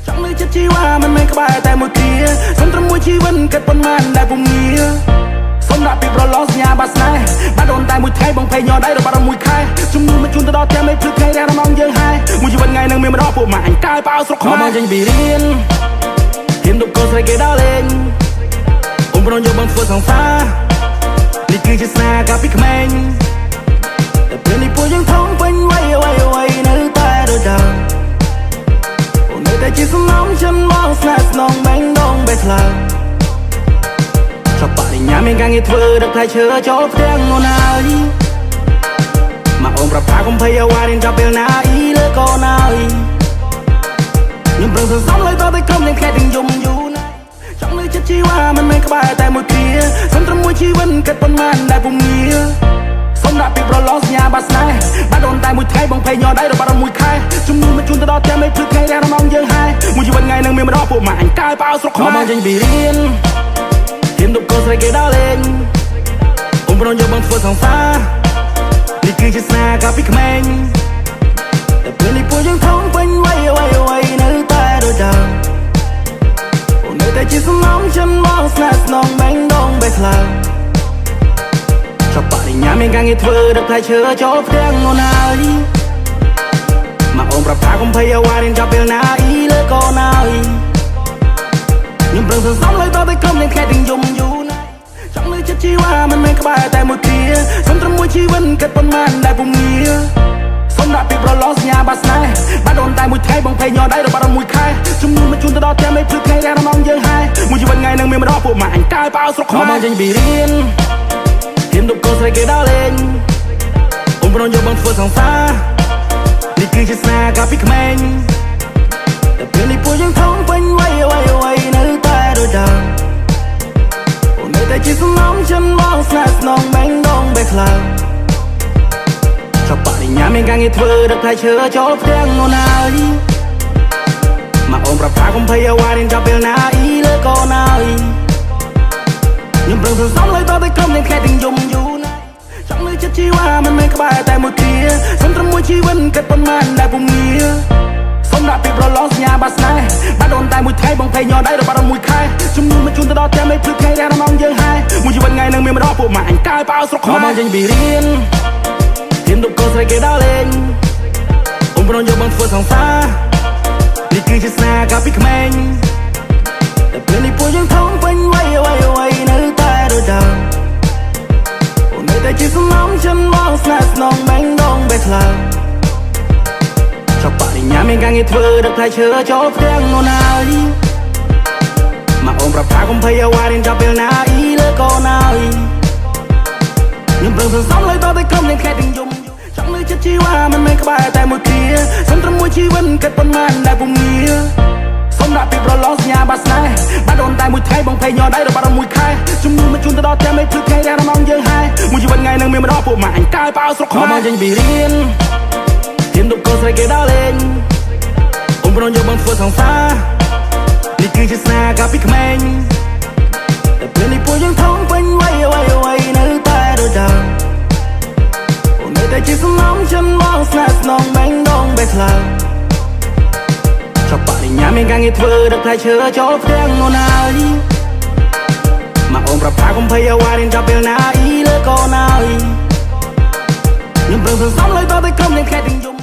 chẳng lấy chất chi hoaมันไม่ក្បែរតែមួយគ្នាសុំត្រឹមមួយជីវិតគិតប៉ុន្មានដែលពុំងារសុំដាក់ពីប្រឡងសញ្ញាបាត់ស្នេហ៍បាត់ដូនតែមួយថ្ងៃបងភ័យញ័រដៃរបស់មួយខែជំនួសមកជូនទៅដល់ទាំងមេភ្លឺថ្ងៃរះរំងយើងហើយមួយជីវិតថ្ងៃនឹងមានម្ដងពួកម៉ាក់អញកើបោស្រុកខ្មែរមកចេញពីរៀនហ៊ានដប់កូនស្រីគេដល់លេងអ៊ំប្រងយកបងធ្វើសង្សារនេះគឺជាស្នេហ៍កាលពីក្មេងតែពេលនេះពួកយើងធំពេញវ័យនៅតែដូចដើមអូននៅតែជាសំណងចិនមកស្នេហ៍ស្នងបែងដងបេះថ្លើមចប់បរិញ្ញាមានការងារធ្វើដឹកថៃឈើចូលផ្ទាំងអូនហើយមកអូនប្រាប់ថាកុំភ័យអ្វីរៀនចាប់ពេលណាអ៊ីលើកូនហើយខ្ញុំប្រឹងសន្សំលើតតែក្រុមនឹងខែទាំងយំយូរណាស់ចង់លើចិត្តជីវ៉ាមិនមែនក្បែរតែមួយគ្នាសុំត្រឹមមួយជីវិតគិតប៉ុន្មានដែលពុំងារសុំដាក់ពីប្រឡងសញ្ញាបាត់ស្នេហ៍បាត់ដូនតែមួយថ្ងៃបងភ័យញ័រដៃរបស់មួយខែជំនួសមកជូនទៅដល់ទាំងមេភ្លឺថ្ងៃរះរំងយើងហើយមួយជីវិតថ្ងៃនឹងមានម្ដងពួកម៉ាក់អញកើបោស្រុកខ្មែរមកចេញពីរៀនហ៊ានដប់កូនស្រីគេដល់លេងអ៊ំប្រងយកបងធ្វើសង្សារនេះគឺជាស្នេហ៍កាលពីក្មេងតែពេលនេះពួកយើងធំពេញវ័យនៅតែដូចដើមអូននៅតែជាសំណងចិនមកស្នេហ៍ស្នងបែងដងបេះថ្លើមចប់បរិញ្ញាមានការងារធ្វើដឹកថៃឈើចូលផ្ទាំងអូនហើយមកអូនប្រាប់ថាកុំភ័យអ្វីរៀនចាប់ពេលណាអ៊ីលើកូនហើយខ្ញុំប្រឹងសន្សំលើតតែក្រុមនឹងខែទាំងយំយូរណាស់ចង់លើចិត្តជីវ៉ាមិនមែនក្បែរតែមួយគ្នាសុំត្រឹមមួយជីវិតគិតប៉ុន្មានដែលពុំងារសុំដាក់ពីប្រឡងសញ្ញាបាត់ស្នេហ៍បាត់ដូនតែមួយថ្ងៃបងភ័យញ័រដៃរបស់មួយខែជំនួសមកជូនទៅដល់ទាំងមេភ្លឺថ្ងៃរះរំងយើងហើយមួយជីវិតថ្ងៃនឹងមានម្ដងពួកម៉ាក់អញកើបោស្រុកខ្មែរមកចេញពីរៀនហ៊ានដប់កូនស្រីគេដល់លេងអ៊ំប្រងយកបងធ្វើសង្សារនេះគឺជាស្នេហ៍កាលពីក្មេងតែពេលនេះពួកយើងធំពេញវ័យនៅតែដូចដើមអូននៅតែជាសំណងចិនមកស្នេហ៍ស្នងបែងដងបេះថ្លើមចប់បរិញ្ញាមានការងារធ្វើដឹកថៃឈើចូលផ្ទាំងអូនហើយមកអូនប្រាប់ថាកុំភ័យអ្វីរៀនចាប់ពេលណាអ៊ីលើកូនហើយខ្ញុំប្រឹងសន្សំលើតតែក្រុមនឹងខែទាំងយំយូរណាស់ចង់លើចិត្តជីវ៉ាមិនមែនក្បែរតែមួយគ្នាសុំត្រឹមមួយជីវិតគិតប៉ុន្មានដែលពុំងារសុំដាក់ពីប្រឡងសញ្ញាបាត់ស្នេហ៍បាត់ដូនតែមួយថ្ងៃបងភ័យញ័រដៃរបស់មួយខែជំនួសមកជូនទៅដល់ទាំងមេភ្លឺថ្ងៃរះរំងយើងហើយមួយជីវិតថ្ងៃនឹងមានម្ដងពួកម៉ាក់អញកើបោស្រុកខ្មែរមកចេញពីរៀនហ៊ានដប់កូនស្រីគេដល់លេងអ៊ំប្រងយកបងធ្វើសង្សារនេះគឺជាស្នេហ៍កាលពីក្មេងតែពេលនេះពួកយើងធំពេញវ័យនៅតែដូចដើមអូននៅតែជាសំណងចិនមកស្នេហ៍ស្នងបែងដងបេះថ្លើមចប់បរិញ្ញាមានការងារធ្វើដឹកថៃឈើចូលផ្ទាំងអូនហើយមកអូនប្រាប់ថាកុំភ័យអ្វីរៀនចាប់ពេលណាអ៊ីលើកូនហើយខ្ញុំប្រឹងសន្សំលើតតែក្រុមនឹងខែទាំងយំចង់លើចិត្តជីវ៉ាមិនមែនក្បែរតែមួយគ្នាសុំត្រឹមមួយជីវិតគិតប៉ុន្មានដែលពុំងារសុំដាក់ពីប្រឡងសញ្ញាបាត់ស្នេហ៍បាត់ដូនតែមួយថ្ងៃបងភ័យញ័រដៃរបស់មួយខែជំនួសមកជូនទៅដល់ទាំងមេភ្លឺថ្ងៃរះរំងយើងហើយមួយជីវិតថ្ងៃនឹងមានម្ដងពួកម៉ាក់អញកើបោស្រុកខ្មែរមកចេញពីរៀនហ៊ានដប់កូនស្រីគេដល់លេងអ៊ំប្រងយកបងធ្វើសង្សារនេះគឺជាស្នេហ៍កាលពីក្មេងតែពេលនេះពួកយើងធំពេញវ័យនៅតែដូចដើមអូននៅតែជាសំណងចិនមកស្នេហ៍ស្នងបែងដងបេះថ្លើមចប់បរិញ្ញាមានការងារធ្វើដឹកថៃឈើចូលផ្ទាំងអូនហើយមកអូនប្រាប់ថាកុំភ័យអ្វីរៀនចាប់ពេលណាអ៊ីលើកូនហើយខ្ញុំប្រឹងសន្សំលើតតែក្រុមនឹងខែទាំងយំ